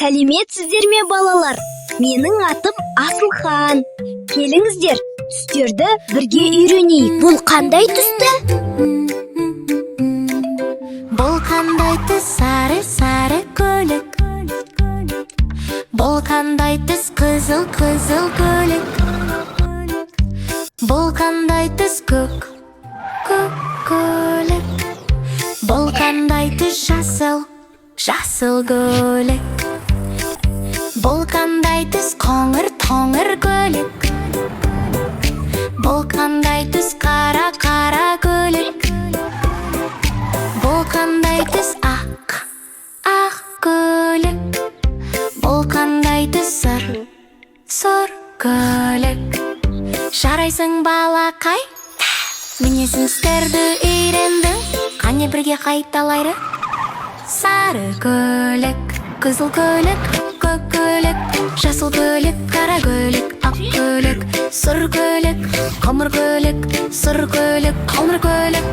Сәлеметсіздер ме, балалар? Менің атым Асылхан. Келіңіздер, түстерді бірге үйренейік. Бұл қандай түсті? Бұл қандай түс? Сары көйлек. Бұл қандай түс? Қызыл көйлек. Бұл қандай түс? Көк көйлек. Бұл қандай түс? Жасыл көйлек. Бұл қандай түс? Қоңыр көйлек. Бұл қандай түс? Қара көйлек. Бұл қандай түс? Ақ көйлек. Бұл қандай түс? Сұр көйлек. Жарайсың балақай, мінезін істерді үйрендің. Қане бірге қайталайды. Сары көйлек, қызыл көйлек, көк көйлек, жасыл көйлек, қара көйлек, ақ көйлек, сұр көйлек, қоңыр көйлек, сұр көйлек, қоңыр көйлек.